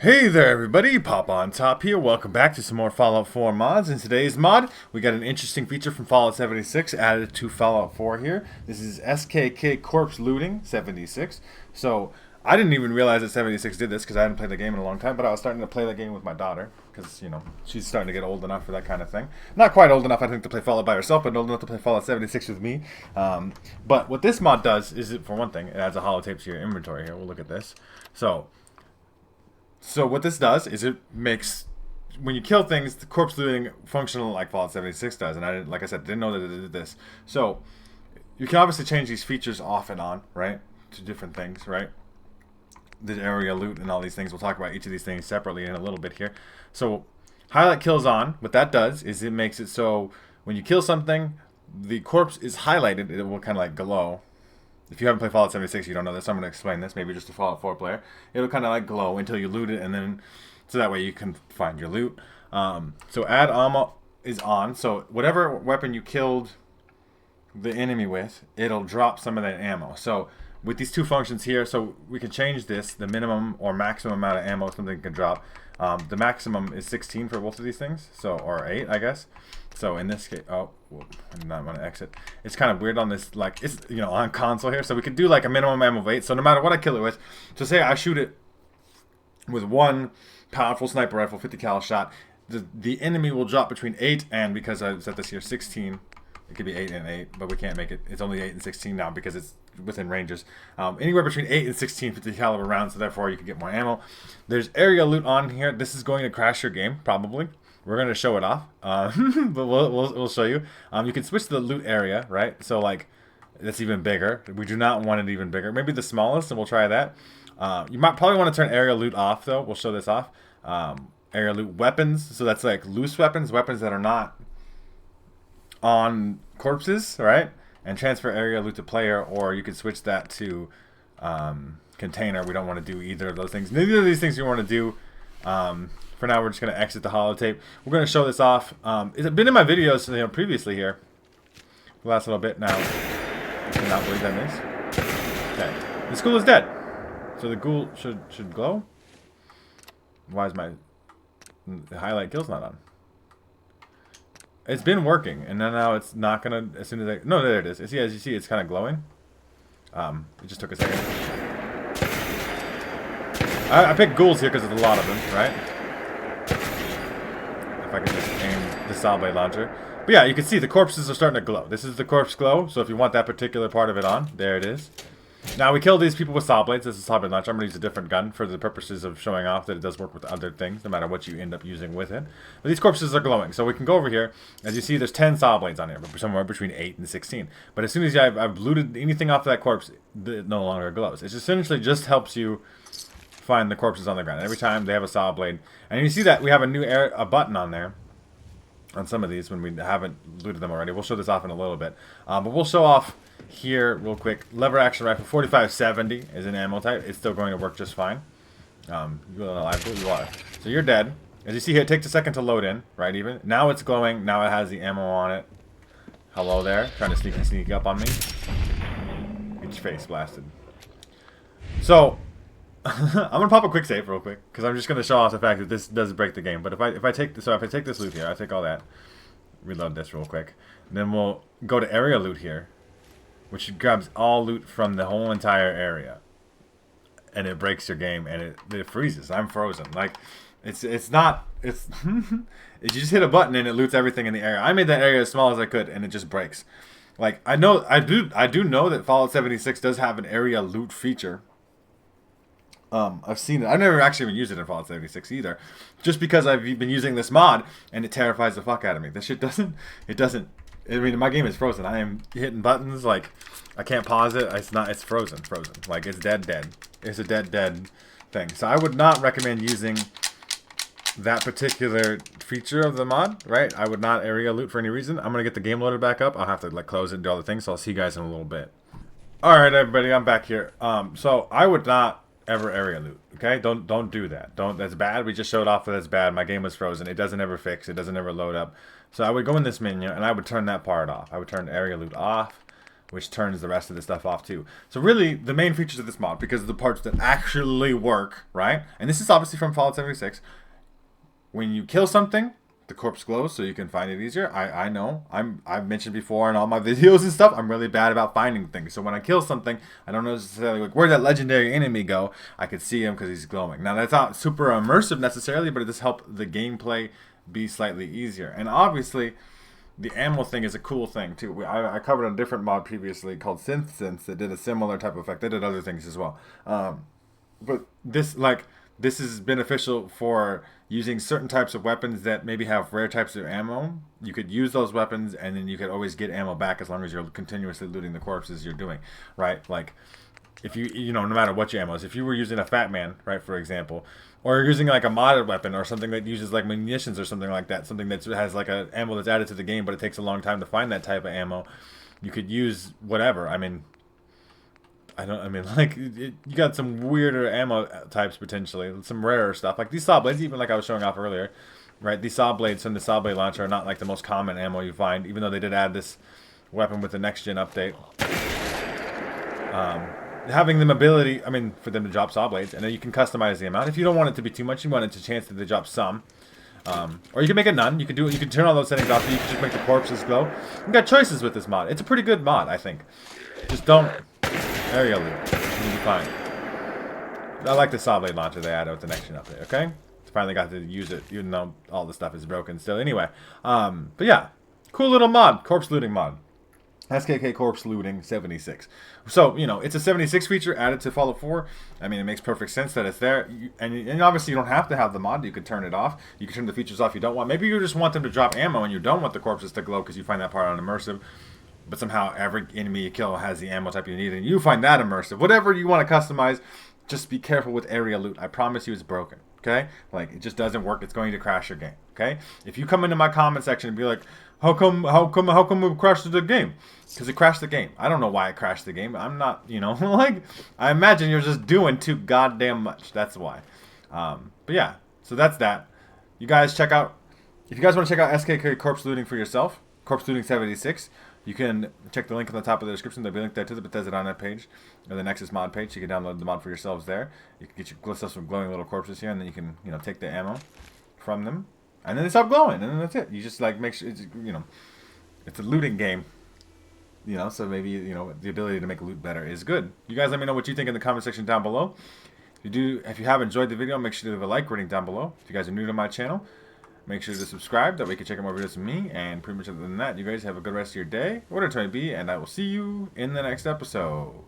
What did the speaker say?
Hey there everybody, Pop on Top here. Welcome back to some more Fallout 4 mods. In today's mod, we got an interesting feature from Fallout 76 added to Fallout 4 here. This is SKK Corpse Looting 76. So, I didn't even realize that 76 did this because I hadn't played the game in a long time, but I was starting to play the game with my daughter because, you know, she's starting to get old enough for that kind of thing. Not quite old enough, I think, to play Fallout by herself, but old enough to play Fallout 76 with me. But what this mod does is, for one thing, it adds a holotape to your inventory here. We'll look at this. So what this does is it makes, when you kill things, the corpse looting functional like Fallout 76 does. And I didn't, like I said, didn't know that it did this. So you can obviously change these features off and on, right, to different things, right? The area loot and all these things. We'll talk about each of these things separately in a little bit here. So highlight kills on. What that does is it makes it so when you kill something, the corpse is highlighted. It will kind of like glow. If you haven't played Fallout 76, you don't know this. I'm going to explain this. Maybe just a Fallout 4 player. It'll kind of like glow until you loot it, and then so that way you can find your loot. So add ammo is on. So whatever weapon you killed the enemy with, it'll drop some of that ammo. So with these two functions here, so we can change this, the minimum or maximum amount of ammo something can drop. The maximum is 16 for both of these things, so or 8, I guess. So in this case, oh, I did not want to exit. It's kind of weird on this, like, it's, you know, on console here. So we can do like a minimum ammo of 8. So no matter what I kill it with, so say I shoot it with one powerful sniper rifle, 50 cal shot, the enemy will drop between 8 and, because I set this here 16, it could be 8 and 8, but we can't make it. It's only 8 and 16 now because it's within ranges. Anywhere between 8 and 16 50 caliber rounds, so therefore you can get more ammo. There's area loot on here. This is going to crash your game, probably. We're going to show it off, but we'll show you. You can switch to the loot area, right? So, like, that's even bigger. We do not want it even bigger. Maybe the smallest, and we'll try that. You might probably want to turn area loot off, though. We'll show this off. Area loot weapons. So that's like loose weapons, weapons that are not on corpses, right? And transfer area loot to player, or you can switch that to container. We don't want to do either of those things. Neither of these things we want to do. For now, we're just going to exit the holotape. We're going to show this off. It's been in my videos, you know, previously here. The last little bit now. I cannot believe that is. Okay. This ghoul is dead. So the ghoul should glow. Why is my highlight kill's not on? It's been working, and then now it's not gonna. As soon as I there it is. See, as you see, it's kind of glowing. It just took a second. I picked ghouls here because there's a lot of them, right? If I can just aim the saw blade launcher. But yeah, you can see the corpses are starting to glow. This is the corpse glow. So if you want that particular part of it on, there it is. Now we killed these people with saw blades. This is saw blade launcher. I'm gonna use a different gun for the purposes of showing off that it does work with other things, no matter what you end up using with it. But these corpses are glowing, so we can go over here. As you see, there's 10 saw blades on here, but somewhere between 8 and 16. But as soon as I've looted anything off that corpse, it no longer glows. It essentially just helps you find the corpses on the ground. Every time they have a saw blade, and you see that we have a button on there. On some of these when we haven't looted them already. We'll show this off in a little bit. But we'll show off here real quick. Lever action rifle 4570 is an ammo type. It's still going to work just fine. You are. So you're dead. As you see here, it takes a second to load in, right? Even now it's glowing. Now it has the ammo on it. Hello there, trying to sneak up on me. Get your face blasted. So I'm gonna pop a quick save real quick because I'm just gonna show off the fact that this does break the game. But if I take this loot here, I take all that, reload this real quick, and then we'll go to area loot here, which grabs all loot from the whole entire area, and it breaks your game and it freezes. I'm frozen. Like it's you just hit a button and it loots everything in the area. I made that area as small as I could and it just breaks. Like I do know that Fallout 76 does have an area loot feature. I've seen it. I've never actually even used it in Fallout 76 either. Just because I've been using this mod and it terrifies the fuck out of me. This shit doesn't. I mean, my game is frozen. I am hitting buttons like I can't pause it. It's frozen. Like it's dead. It's a dead thing. So I would not recommend using that particular feature of the mod, right? I would not area loot for any reason. I'm gonna get the game loaded back up. I'll have to like close it and do all the things. So I'll see you guys in a little bit. All right, everybody, I'm back here. So I would not ever area loot, okay? Don't do that. That's bad. We just showed off that that's bad. My game was frozen. It doesn't ever fix. It doesn't ever load up. So I would go in this menu and I would turn that part off. I would turn area loot off. which turns the rest of the stuff off too. So really, the main features of this mod, because of the parts that actually work, right? And this is obviously from Fallout 76. When you kill something, the corpse glows, so you can find it easier. I know. I've mentioned before in all my videos and stuff, I'm really bad about finding things. So when I kill something, I don't necessarily like where'd that legendary enemy go. I could see him because he's glowing. Now that's not super immersive necessarily, but it does help the gameplay be slightly easier. And obviously, the ammo thing is a cool thing too. I covered a different mod previously called Synth that did a similar type of effect. They did other things as well. But this is beneficial for using certain types of weapons that maybe have rare types of ammo. You could use those weapons, and then you could always get ammo back as long as you're continuously looting the corpses you're doing, right? Like, if you know, no matter what your ammo is, if you were using a Fat Man, right, for example, or you're using like a modded weapon or something that uses like munitions or something like that, something that has like a ammo that's added to the game, but it takes a long time to find that type of ammo, you could use whatever. I mean, you got some weirder ammo types potentially, some rarer stuff. Like these saw blades, even like I was showing off earlier, right? These saw blades from the saw blade launcher are not like the most common ammo you find, even though they did add this weapon with the next gen update. Having them ability, I mean, for them to drop saw blades, and then you can customize the amount. If you don't want it to be too much, you want it to chance that they drop some. Or you can make it none. You can do it. You can turn all those settings off. So you can just make the corpses glow. You got choices with this mod. It's a pretty good mod, I think. Just don't. There you go, Luke. You'll be fine. I like the saw blade launcher they added with the next gen update. Okay, finally got to use it, even though all the stuff is broken still. Anyway, but yeah, cool little mod, corpse looting mod. SKK Corpse Looting 76. So, you know, it's a 76 feature added to Fallout 4. I mean, it makes perfect sense that it's there. And obviously, you don't have to have the mod. You can turn it off. You can turn the features off you don't want. Maybe you just want them to drop ammo and you don't want the corpses to glow because you find that part unimmersive. But somehow, every enemy you kill has the ammo type you need, and you find that immersive. Whatever you want to customize, just be careful with area loot. I promise you it's broken. Okay? Like, it just doesn't work. It's going to crash your game. Okay? If you come into my comment section and be like, how come it crashed the game? Because it crashed the game. I don't know why it crashed the game. I'm not, you know, like, I imagine you're just doing too goddamn much. That's why. But yeah, so that's that. You guys check out, if you guys want to check out SKK Corpse Looting for yourself, Corpse Looting 76, you can check the link on the top of the description. There'll be a link there to the Bethesda.net page, or the Nexus mod page. You can download the mod for yourselves there. You can get yourself some glowing little corpses here, and then you can, you know, take the ammo from them. And then they stop glowing, and then that's it. You just, like, make sure, it's, you know, it's a looting game. You know, so maybe, you know, the ability to make loot better is good. You guys let me know what you think in the comment section down below. If you have enjoyed the video, make sure to leave a like rating down below. If you guys are new to my channel, make sure to subscribe. That way you can check out more videos from me. And pretty much other than that, you guys have a good rest of your day, whatever it may be, and I will see you in the next episode.